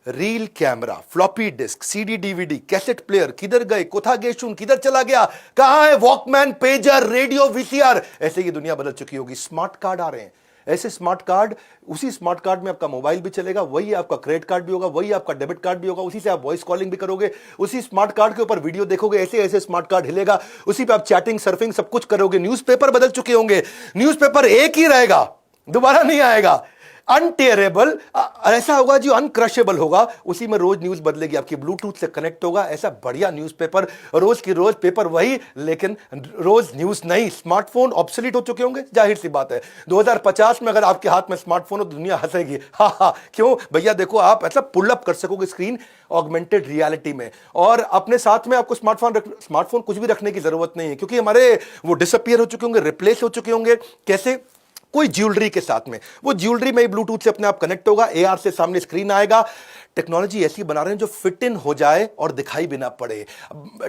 Reel camera, floppy disk, CD DVD, cassette player, किधर गए, कोथा गेशुन किधर चला गया, कहां है वॉकमैन, पेजर, रेडियो, वीसीआर। ऐसे ही दुनिया बदल चुकी होगी। स्मार्ट कार्ड आ रहे हैं, ऐसे स्मार्ट कार्ड, उसी स्मार्ट कार्ड में आपका मोबाइल भी चलेगा, वही आपका क्रेडिट कार्ड भी होगा, वही आपका डेबिट कार्ड भी होगा, उसी से आप वॉइस कॉलिंग भी करोगे, उसी स्मार्ट कार्ड के ऊपर वीडियो देखोगे, ऐसे ऐसे स्मार्ट कार्ड हिलेगा, उसी पे आप चैटिंग, सर्फिंग सब कुछ करोगे। न्यूज़पेपर बदल चुके होंगे, न्यूज़पेपर एक ही रहेगा, दोबारा नहीं आएगा। अनटेरेबल ऐसा होगा जो अनक्रशेबल होगा, उसी में रोज न्यूज बदलेगी, आपकी ब्लूटूथ से कनेक्ट होगा। ऐसा बढ़िया न्यूज़पेपर, रोज की रोज पेपर वही, लेकिन रोज न्यूज नहीं। स्मार्टफोन ऑब्सोलीट हो चुके होंगे, जाहिर सी बात है। 2050 में अगर आपके हाथ में स्मार्टफोन हो तो दुनिया हंसेगी, हा हा। क्यों भैया, देखो आप ऐसा पुल अप कर सकोगे स्क्रीन ऑगमेंटेड रियलिटी में, और अपने साथ में आपको स्मार्टफोन कुछ भी रखने की जरूरत नहीं है, क्योंकि हमारे वो डिसअपियर हो चुके होंगे, रिप्लेस हो चुके होंगे। कैसे? कोई ज्वेलरी के साथ में, वो ज्वेलरी में ब्लूटूथ से अपने आप कनेक्ट होगा, एआर से सामने स्क्रीन आएगा। टेक्नोलॉजी ऐसी बना रहे हैं जो फिट इन हो जाए और दिखाई भी ना पड़े।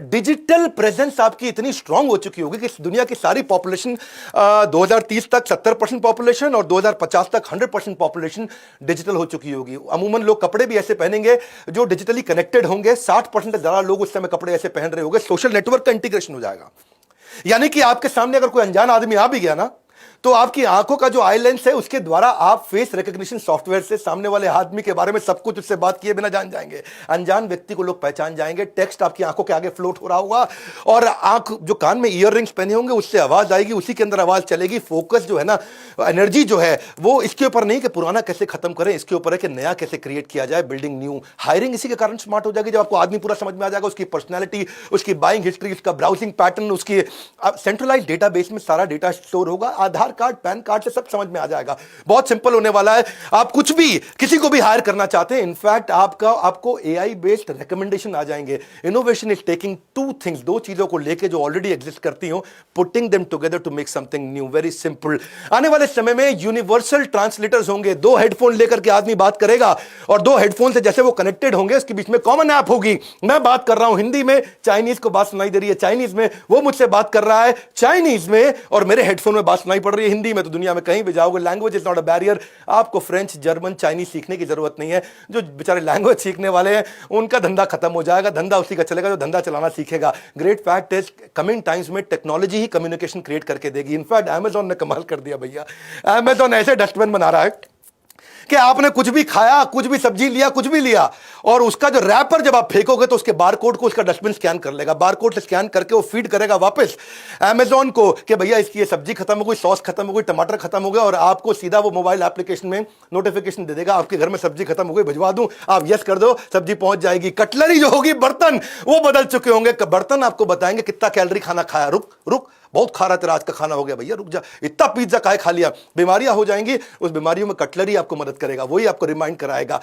डिजिटल प्रेजेंस आपकी इतनी स्ट्रांग हो चुकी होगी कि इस दुनिया की सारी पॉपुलेशन 2030 तक 70% पॉपुलेशन और 2050 तक 100% पॉपुलेशन डिजिटल हो चुकी होगी। अमूमन लोग कपड़े भी ऐसे पहनेंगे जो डिजिटली कनेक्टेड होंगे। 60% से ज्यादा लोग उस समय कपड़े ऐसे पहन रहे होंगे। सोशल नेटवर्क का इंटीग्रेशन हो जाएगा, यानी कि आपके सामने अगर कोई अनजान आदमी आ भी गया ना, तो आपकी आंखों का जो आई लेंस है उसके द्वारा आप फेस रिकॉग्निशन सॉफ्टवेयर से सामने वाले आदमी के बारे में सब कुछ उससे बात किए बिना जान जाएंगे। अनजान व्यक्ति को लोग पहचान जाएंगे। टेक्स्ट आपकी आंखों के आगे फ्लोट हो रहा होगा, और आंख जो कान में ईयर रिंग्स पहने होंगे उससे आवाज आएगी, उसी के अंदर आवाज चलेगी। फोकस जो है ना, एनर्जी जो है, वो इसके ऊपर नहीं कि पुराना कैसे खत्म करें, इसके ऊपर है कि नया कैसे क्रिएट किया जाए, बिल्डिंग न्यू। हायरिंग इसी के कारण स्मार्ट हो जाएगी जब आपको आदमी पूरा समझ में आ जाएगा, उसकी पर्सनैलिटी, उसकी बाइंग हिस्ट्री, उसका ब्राउजिंग पैटर्न, उसकी सेंट्रलाइज डेटाबेस में सारा डेटा स्टोर होगा। आधार कार्ड, पैन कार्ड से सब समझ में आ जाएगा। बहुत सिंपल होने वाला है। आप कुछ भी किसी को भी हायर करना चाहते हैं, इनफैक्ट आपको एआई बेस्ड रिकमेंडेशन आ जाएंगे। Innovation is taking two things, दो चीजों को लेके जो ऑलरेडी एग्जिस्ट करती हो, putting them together to make something new. Very simple. आने वाले समय में यूनिवर्सल ट्रांसलेटर्स होंगे। दो हेडफोन लेकर के आदमी बात करेगा, और दो हेडफोन से जैसे वो कनेक्टेड होंगे, उसके बीच में कॉमन ऐप होगी। मैं बात कर रहा हूं हिंदी में, चाइनीज को बात सुनाई दे रही है चाइनीज में, वो मुझसे बात कर रहा है चाइनीज में, और मेरे हेडफोन में बात सुनाई पड़ रही है हिंदी में। तो दुनिया में कहीं भी जाओगे, language is not a barrier. आपको फ्रेंच, जर्मन, चाइनीज सीखने की जरूरत नहीं है। जो बेचारे लैंग्वेज सीखने वाले हैं उनका धंधा खत्म हो जाएगा। धंधा उसी का चलेगा जो धंधा चलाना सीखेगा। Great fact is, coming times में टेक्नोलॉजी ही कम्युनिकेशन क्रिएट करके देगी। इनफैक्ट अमेजॉन ने कमाल कर दिया भैया। अमेजॉन ऐसे डस्टबिन बना रहा है कि आपने कुछ भी खाया, कुछ भी सब्जी लिया, कुछ भी लिया, और उसका जो रैपर जब आप फेंकोगे तो उसके बारकोड को उसका डस्टबिन स्कैन कर लेगा। बारकोड से स्कैन करके वो फीड करेगा वापस अमेजॉन को कि भैया इसकी ये सब्जी खत्म हो गई, सॉस खत्म हो गई, टमाटर खत्म हो गया, और आपको सीधा वो मोबाइल एप्लीकेशन में नोटिफिकेशन दे देगा, आपके घर में सब्जी खत्म हो गई, भिजवा दूं, आप यस कर दो, सब्जी पहुंच जाएगी। कटलरी जो होगी, बर्तन, वो बदल चुके होंगे। बर्तन आपको बताएंगे कितना कैलोरी खाना खाया। रुक रुक, बहुत खा रहा तेरा आज का खाना हो गया भैया, रुक जा, इतना पिज्जा काहे खा लिया। बीमारियां हो जाएंगी, उस बीमारियों में कटलरी आपको मदद करेगा, वही आपको रिमाइंड कराएगा।